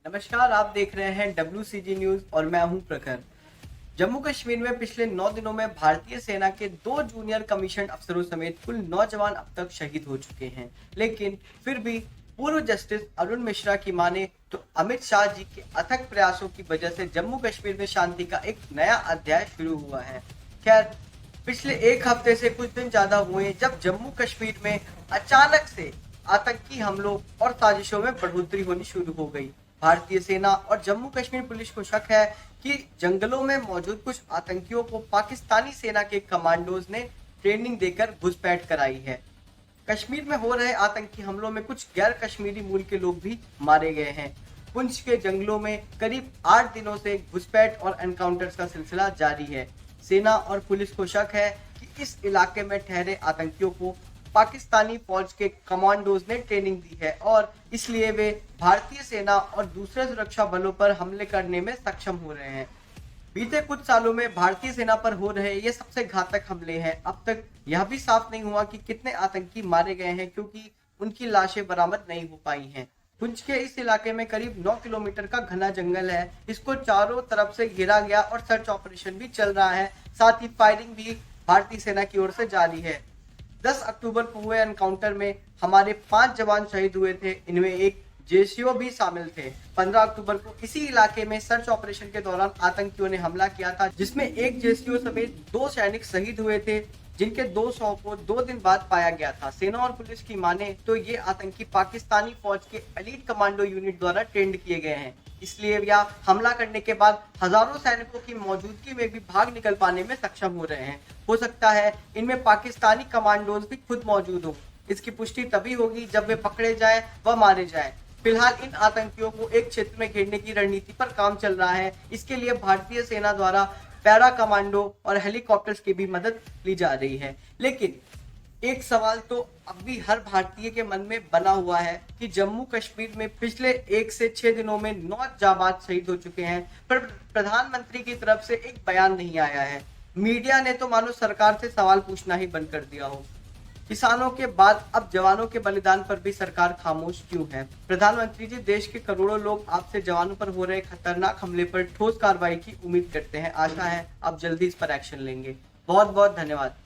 नमस्कार, आप देख रहे हैं WCG न्यूज और मैं हूं प्रखर। जम्मू कश्मीर में पिछले 9 दिनों में भारतीय सेना के 2 जूनियर कमीशन अफसरों समेत कुल 9 जवान अब तक शहीद हो चुके हैं। लेकिन फिर भी पूर्व जस्टिस अरुण मिश्रा की माने तो अमित शाह जी के अथक प्रयासों की वजह से जम्मू कश्मीर में शांति का एक नया अध्याय शुरू हुआ है। खैर, पिछले एक हफ्ते से कुछ दिन ज्यादा हुए जब जम्मू कश्मीर में अचानक से आतंकी हमलों और साजिशों में बढ़ोतरी होनी शुरू हो गई। भारतीय सेना और जम्मू कश्मीर पुलिस को शक है कि जंगलों में मौजूद कुछ आतंकियों को पाकिस्तानी सेना के कमांडोज ने ट्रेनिंग देकर घुसपैठ कराई है। कश्मीर में हो रहे आतंकी हमलों में कुछ गैर कश्मीरी मूल के लोग भी मारे गए हैं। पुंछ के जंगलों में करीब 8 दिनों से घुसपैठ और एनकाउंटर्स का सिलसिला जारी है। सेना और पुलिस को शक है कि इस इलाके में ठहरे आतंकियों को पाकिस्तानी फौज के कमांडोज ने ट्रेनिंग दी है और इसलिए वे भारतीय सेना और दूसरे सुरक्षा बलों पर हमले करने में सक्षम हो रहे हैं। बीते कुछ सालों में भारतीय सेना पर हो रहे ये सबसे घातक हमले हैं। अब तक यह भी साफ नहीं हुआ कि कितने आतंकी मारे गए हैं, क्योंकि उनकी लाशें बरामद नहीं हो पाई हैं। पुंछ के इस इलाके में करीब 9 किलोमीटर का घना जंगल है। इसको चारों तरफ से घेरा गया और सर्च ऑपरेशन भी चल रहा है। साथ ही फायरिंग भी भारतीय सेना की ओर से जारी है। 10 अक्टूबर को हुए एनकाउंटर में हमारे 5 जवान शहीद हुए थे, इनमें एक जेसीओ भी शामिल थे। 15 अक्टूबर को इसी इलाके में सर्च ऑपरेशन के दौरान आतंकियों ने हमला किया था, जिसमें एक जेसीओ समेत 2 सैनिक शहीद हुए थे, जिनके 2 शव को 2 दिन बाद पाया गया था। सेना और पुलिस की माने तो ये आतंकी पाकिस्तानी फौज के एलीट कमांडो यूनिट द्वारा ट्रेंड किए गए हैं। इसलिए यह हमला करने के बाद हजारों सैनिकों की मौजूदगी में भी भाग निकल पाने में सक्षम हो रहे हैं। हो सकता है इनमें पाकिस्तानी कमांडोज भी खुद मौजूद हो। इसकी पुष्टि तभी होगी जब वे पकड़े जाए व मारे जाए। फिलहाल इन आतंकियों को एक क्षेत्र में घेरने की रणनीति पर काम चल रहा है। इसके लिए भारतीय सेना द्वारा पैरा कमांडो और हेलीकॉप्टर्स की भी मदद ली जा रही है। लेकिन एक सवाल तो अब भी हर भारतीय के मन में बना हुआ है कि जम्मू कश्मीर में पिछले 1 से 6 दिनों में 9 जाबाज शहीद हो चुके हैं, पर प्रधानमंत्री की तरफ से एक बयान नहीं आया है। मीडिया ने तो मानो सरकार से सवाल पूछना ही बंद कर दिया हो। किसानों के बाद अब जवानों के बलिदान पर भी सरकार खामोश क्यों है? प्रधानमंत्री जी, देश के करोड़ों लोग आपसे जवानों पर हो रहे खतरनाक हमले पर ठोस कार्रवाई की उम्मीद करते हैं। आशा है आप जल्दी इस पर एक्शन लेंगे। बहुत बहुत धन्यवाद।